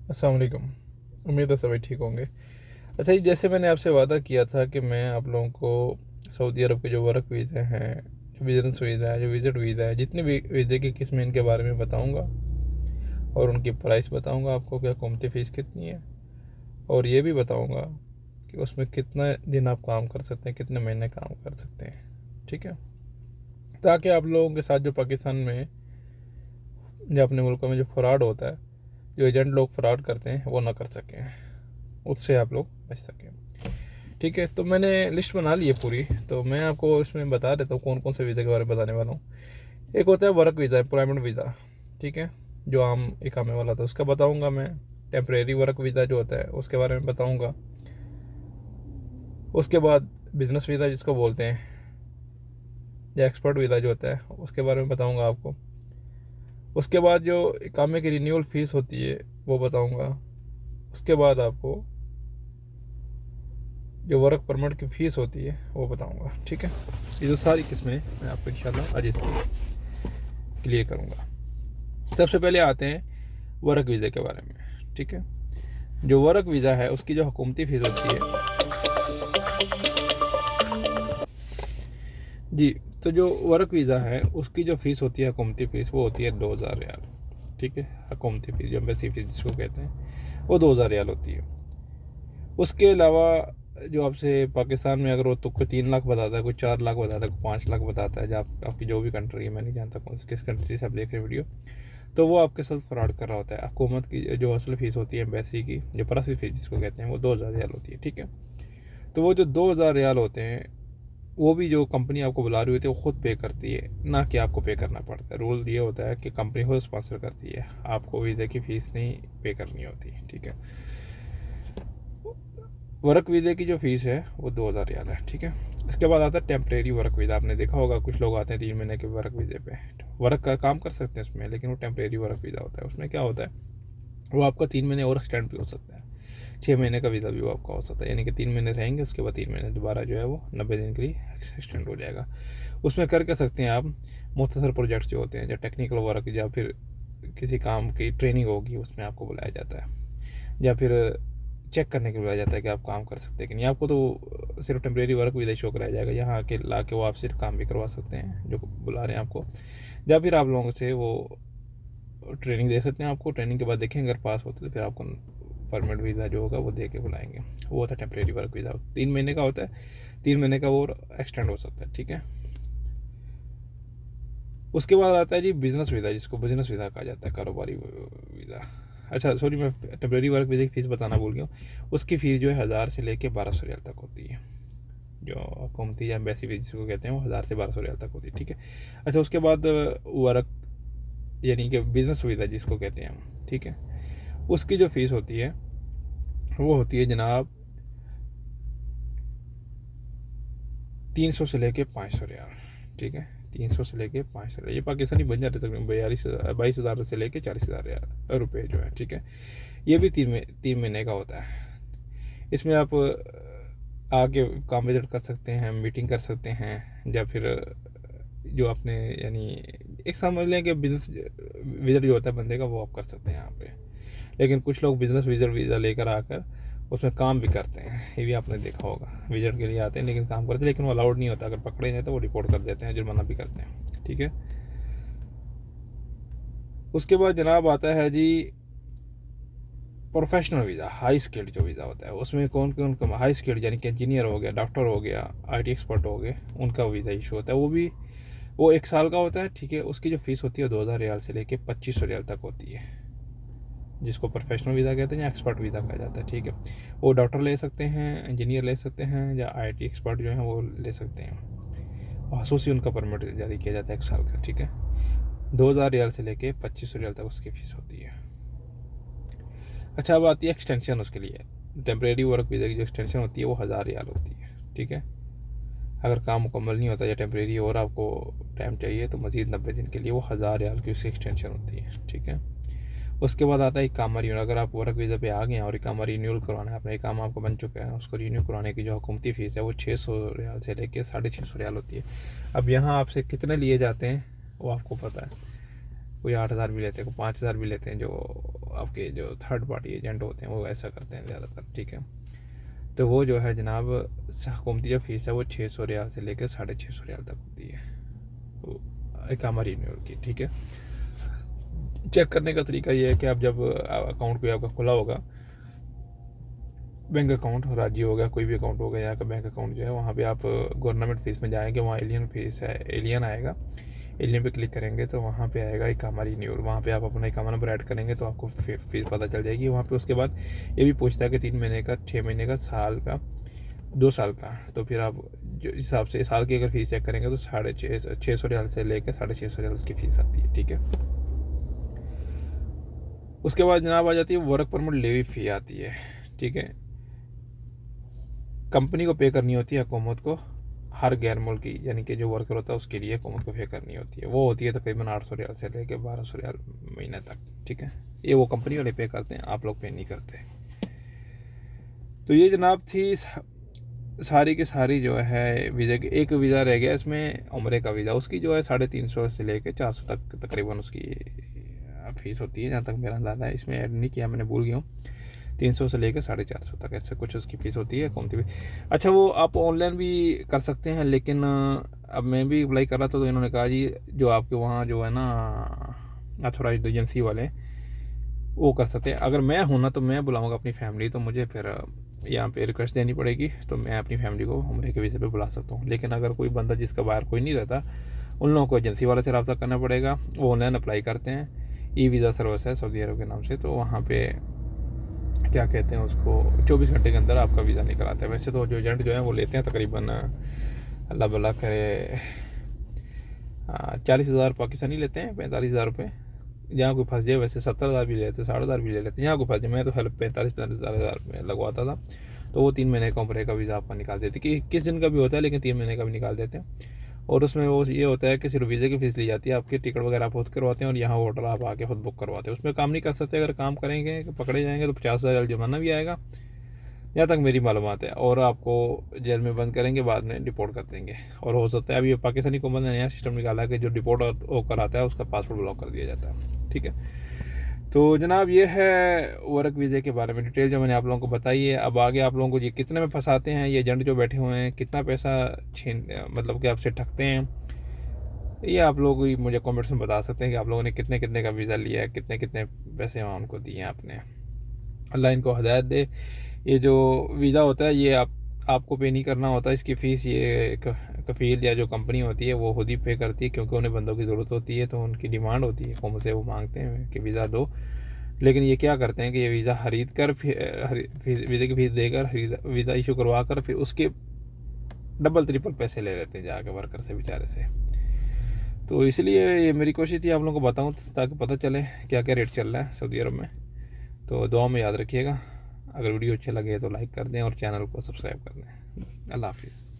अस्सलाम वालेकुम। उम्मीद है सभी ठीक होंगे। अच्छा जी, जैसे मैंने आपसे वादा किया था कि मैं आप लोगों को सऊदी अरब के जो वर्क वीज़े हैं, जो बिज़नेस वीज़ा है, जो विज़िट वीज़ा है, जितनी भी वीज़े की किस्में इनके बारे में बताऊंगा और उनकी प्राइस बताऊंगा आपको, क्या क़ीमती फ़ीस कितनी है, और ये भी बताऊंगा कि उसमें कितना दिन आप काम कर सकते हैं, कितने महीने काम कर सकते हैं। ठीक है, ताकि आप लोगों के साथ जो पाकिस्तान में जो अपने मुल्कों में जो फ्रॉड होता है, जो एजेंट लोग फ्रॉड करते हैं, वो ना कर सकें, उससे आप लोग बच सकें। ठीक है, तो मैंने लिस्ट बना ली है पूरी, तो मैं आपको इसमें बता देता हूँ कौन कौन से वीज़ा के बारे में बताने वाला हूँ। एक होता है वर्क वीज़ा, एम्प्लॉयमेंट वीज़ा, ठीक है, जो आम इकामे वाला था उसका बताऊँगा मैं। टेम्परेरी वर्क वीज़ा जो होता है उसके बारे में बताऊँगा। उसके बाद बिज़नेस वीज़ा जिसको बोलते हैं, या एक्सपर्ट वीज़ा जो होता है, उसके बारे में बताऊँगा आपको। उसके बाद जो इकामे की रिन्यूअल फ़ीस होती है वो बताऊँगा। उसके बाद आपको जो वर्क परमिट की फ़ीस होती है वो बताऊंगा। ठीक है, ये जो सारी किस्में मैं आपको इंशाल्लाह आज इसमें क्लियर करूंगा। सबसे पहले आते हैं वर्क वीज़ा के बारे में। ठीक है, जो वर्क वीज़ा है उसकी जो हुकूमती फ़ीस होती है जी, तो जो वर्क वीज़ा है उसकी जो फ़ीस होती है, हुकूमती फ़ीस, वो होती है 2000 रियाल। ठीक है, हुकूमती फ़ीस जो एम्बेसी फ़ीस जिसको कहते हैं, वो 2000 रियाल होती है। उसके अलावा जो आपसे पाकिस्तान में अगर वो तो कोई 3 लाख बताता है, कोई 4 लाख बताता है, कोई 5 लाख बताता है, जब आपकी जो भी कंट्री है, मैं नहीं जानता कौन किस कंट्री से आप देख रहे वीडियो, तो वो आपके साथ फ्रॉड कर रहा होता है। हुकूमत की जो असल फ़ीस होती है एम्बेसी की, जो परसी फ़ीस जिसको कहते हैं, वो 2000 रियाल होती है। ठीक है, तो वो जो 2000 रियाल होते हैं, वो भी जो कंपनी आपको बुला रही होती है वो खुद पे करती है, ना कि आपको पे करना पड़ता है। रूल ये होता है कि कंपनी खुद स्पॉन्सर करती है, आपको वीज़ा की फ़ीस नहीं पे करनी होती। ठीक है, वर्क वीज़े की जो फ़ीस है वो 2000 रियाल है। ठीक है, इसके बाद आता है टेम्परेरी वर्क वीज़ा। आपने देखा होगा कुछ लोग आते हैं 3 महीने के वर्क वीज़े पे, वर्क का काम कर सकते हैं उसमें, लेकिन वो टेम्परेरी वर्क वीज़ा होता है। उसमें क्या होता है, वो आपका 3 महीने और एक्सटेंड भी हो सकता है, 6 महीने का वीज़ा भी वो आपका हो सकता है। यानी कि 3 महीने रहेंगे, उसके बाद 3 महीने दोबारा जो है वो 90 दिन के लिए एक्सटेंड हो जाएगा। उसमें कर सकते हैं आप मुख्तसर प्रोजेक्ट्स जो होते हैं, जो टेक्निकल वर्क, या फिर किसी काम की ट्रेनिंग होगी उसमें आपको बुलाया जाता है, या फिर चेक करने के लिए बुलाया जाता है कि आप काम कर सकते हैं कि नहीं। आपको तो सिर्फ टेम्परेरी वर्क वीज़ा शो कराया जाएगा, यहाँ के ला के वो आपसे काम भी करवा सकते हैं जो बुला रहे हैं आपको, या फिर आप लोगों से वो ट्रेनिंग दे सकते हैं। आपको ट्रेनिंग के बाद देखेंगे अगर पास होते तो फिर आपको परमानेंट वीज़ा जो होगा वो दे के बुलाएंगे। वो होता है टेम्परेरी वर्क वीज़ा, 3 महीने का होता है, 3 महीने का वो एक्सटेंड हो सकता है। ठीक है, उसके बाद आता है जी बिज़नेस वीज़ा, जिसको बिज़नेस वीज़ा कहा जाता है, कारोबारी वीज़ा। अच्छा सॉरी, मैं टेम्परेरी वर्क वीज़ा की फ़ीस बताना भूल गया हूँ। उसकी फ़ीस जो है 1000 से लेके 1200 रियाल तक होती है। जो हुकूमती या एम्बेसी वीज़ा जिसको कहते हैं, वो 1000 से 1200 रियाल तक होती है। ठीक है, अच्छा उसके बाद वर्क यानी कि बिज़नेस वीज़ा जिसको कहते हैं हम, ठीक है, उसकी जो फ़ीस होती है वो होती है जनाब 300 से लेके 500 रियाल। ठीक है, 300 से लेके 500 रियाल, ये पाकिस्तानी बन जाते तकरीबन 22,000 से लेके 40,000 रियाल रुपये जो है। ठीक है, ये भी 3 महीने का होता है। इसमें आप आके काम विजिट कर सकते हैं, मीटिंग कर सकते हैं, या फिर जो आपने यानी एक समझ लें कि बिजनेस विजिट जो होता है बंदे का, वो आप कर सकते हैं यहाँ पे। लेकिन कुछ लोग बिजनेस विजिट वीज़ा लेकर आकर उसमें काम भी करते हैं, ये भी आपने देखा होगा। विजिट के लिए आते हैं लेकिन काम करते हैं, लेकिन वो अलाउड नहीं होता। अगर पकड़े जाए तो वो रिपोर्ट कर देते हैं, जुर्माना भी करते हैं। ठीक है, उसके बाद जनाब आता है जी प्रोफेशनल वीज़ा, हाई स्किल्ड जो वीज़ा होता है। उसमें कौन कौन का हाई स्किल्ड यानी कि इंजीनियर हो गया, डॉक्टर हो गया, आईटी एक्सपर्ट हो गए, उनका वीज़ा इशू होता है। वो 1 साल का होता है। ठीक है, उसकी जो फ़ीस होती है 2000 रियाल से लेके 2500 रियाल तक होती है, जिसको प्रोफेशनल वीज़ा कहते हैं या एक्सपर्ट वीज़ा कहा जाता है। ठीक है, वो डॉक्टर ले सकते हैं, इंजीनियर ले सकते हैं, या आईटी एक्सपर्ट जो हैं वो ले सकते हैं। और खसूसी उनका परमिट जारी किया जाता है 1 साल का। ठीक है, 2000 रियाल से लेके 2500 रियाल तक उसकी फ़ीस होती है। अच्छा, अब आती है एक्सटेंशन। उसके लिए टेम्परेरी वर्क वीज़ा की जो एक्सटेंशन होती है वो 1000 रियाल होती है। ठीक है, अगर काम मुकम्मल नहीं होता या टेम्परेरी और आपको टाइम चाहिए तो मज़ीद 90 दिन के लिए वो 1000 रियाल की उसकी एक्सटेंशन होती है। ठीक है, उसके बाद आता है इकामा रिन्यूअल। अगर आप वर्क वीज़ा पे आ गए हैं और इकामा रिन्यूअल करवाना है, अपना इकामा आपको बन चुका है, उसको रिन्यू करवाने की जो हुकूमती फ़ीस है वो 600 रियाल से लेके 650 रियाल होती है। अब यहाँ आपसे कितने लिए जाते हैं वो आपको पता है, कोई 8000 भी लेते हैं, कोई 5000 भी लेते हैं, जो आपके जो थर्ड पार्टी एजेंट होते हैं वो ऐसा करते हैं ज़्यादातर, ठीक है। तो वो जो है जनाब हुकूमती जो फ़ीस है वो 600 रियाल से लेकर 650 रियाल तक होती है इकामा रिन्यूअल की, ठीक है। चेक करने का तरीका ये है कि आप जब अकाउंट कोई आपका खुला होगा, बैंक अकाउंट राज्य हो गया, कोई भी अकाउंट होगा यहाँ का बैंक अकाउंट जो है, वहाँ पे आप गवर्नमेंट फ़ीस में जाएंगे, वहाँ एलियन फ़ीस है, एलियन आएगा, एलियन पे क्लिक करेंगे तो वहाँ पे आएगा इकामा रिन्यूअल, वहाँ पे आप अपना इकामा नंबर ऐड करेंगे तो आपको फ़ीस पता चल जाएगी वहाँ पे। उसके बाद ये भी पूछता है कि 3 महीने का, 6 महीने का, साल का, 2 साल का, तो फिर आप जो हिसाब से साल की अगर फ़ीस चेक करेंगे तो 650 रियाल से लेकर 650 रियाल की फ़ीस आती है, ठीक है। उसके बाद जनाब आ जाती है वर्क परमिट लेवी फ़ी आती है, ठीक है। कंपनी को पे करनी होती है हुकूमत को, हर गैर मुल्की यानी कि जो वर्कर होता है उसके लिए हुकूमत को पे करनी होती है। वो होती है तकरीबन 800 रियाल से लेकर 1200 रियाल महीने तक, ठीक है। ये वो कंपनी वाले पे करते हैं, आप लोग पे नहीं करते। तो ये जनाब थी सारी की सारी जो है वीज़ा की। एक वीज़ा रह गया इसमें, उम्रे का वीज़ा, उसकी जो है 350 से लेकर 400 तक तकरीबन उसकी फ़ीस होती है, जहाँ तक मेरा अंदाज़ा है। इसमें ऐड नहीं किया मैंने, भूल गया हूँ। 300 से लेकर 450 तक ऐसे कुछ उसकी फ़ीस होती है कौमती भी। अच्छा, वो आप ऑनलाइन भी कर सकते हैं, लेकिन अब मैं भी अप्लाई कर रहा था तो इन्होंने कहा जी जो आपके वहाँ जो है ना अथोराइज्ड एजेंसी वाले वो कर सकते हैं। अगर मैं हूँ ना तो मैं बुलाऊँगा अपनी फैमिली, तो मुझे फिर यहाँ पे रिक्वेस्ट देनी पड़ेगी, तो मैं अपनी फैमिली को उम्रे के वीज़े पे बुला सकता हूँ। लेकिन अगर कोई बंदा जिसका बाहर कोई नहीं रहता, उन लोगों को एजेंसी वाले से रब्ता करना पड़ेगा। वो ऑनलाइन अप्लाई करते हैं, ई वीज़ा सर्विस है सऊदी अरब के नाम से, तो वहाँ पे क्या कहते हैं उसको 24 घंटे के अंदर आपका वीज़ा निकल आता है। वैसे तो जो एजेंट जो है वो लेते हैं तकरीबन अल्लाह भला करे 40,000 पाकिस्तानी लेते हैं, 45,000 रुपये। जहाँ कोई फंस जाए वैसे 70,000 भी ले लेते हैं, 60,000 भी ले लेते हैं। जहाँ कोई फंस जाए, मैं तो 45,000 में लगवाता था, तो वो 3 महीने का उम्रे का वीज़ा आपका निकाल देते कि किस दिन का भी होता है, लेकिन 3 महीने का भी निकाल देते हैं। और उसमें वो ये होता है कि सिर्फ वीज़े की फ़ीस ली जाती है, आपकी टिकट वगैरह आप खुद करवाते हैं और यहाँ होटल आप आके खुद बुक करवाते हैं। उसमें काम नहीं कर सकते, अगर काम करेंगे पकड़े जाएंगे तो 50,000 जुर्माना भी आएगा, जहाँ तक मेरी मालूमात है, और आपको जेल में बंद करेंगे, बाद में डिपोर्ट कर देंगे। और हो सकता है अभी पाकिस्तानी हुकूमत ने नया सिस्टम निकाला है कि जो डिपोर्ट होकर आता है उसका पासपोर्ट ब्लॉक कर दिया जाता है, ठीक है। तो जनाब ये है वर्क वीज़े के बारे में डिटेल जो मैंने आप लोगों को बताई है। अब आगे आप लोगों को ये कितने में फंसाते हैं ये एजेंट जो बैठे हुए हैं, कितना पैसा मतलब कि आपसे ठगते हैं, ये आप लोग मुझे कमेंट्स में बता सकते हैं कि आप लोगों ने कितने कितने का वीज़ा लिया है, कितने कितने पैसे वहाँ उनको दिए हैं आपने। अल्लाह इनको हदायत दे। ये जो वीज़ा होता है ये आपको पे नहीं करना होता, इसकी फ़ीस ये कफ़ील या जो कंपनी होती है वो खुद ही पे करती है, क्योंकि उन्हें बंदों की ज़रूरत होती है, तो उनकी डिमांड होती है कौम से, वो मांगते हैं कि वीज़ा दो। लेकिन ये क्या करते हैं कि ये वीज़ा ख़रीद कर वीज़े की फ़ीस देकर वीज़ा इशू करवा कर फिर उसके डबल ट्रिपल पैसे ले लेते हैं जाके वर्कर से बेचारे से। तो इसलिए ये मेरी कोशिश थी आप लोगों को बताऊं ताकि पता चले क्या क्या रेट चल रहा है सऊदी अरब में। तो दुआ में याद रखिएगा। अगर वीडियो अच्छे लगे तो लाइक कर दें और चैनल को सब्सक्राइब कर दें। अल्लाह हाफिज़।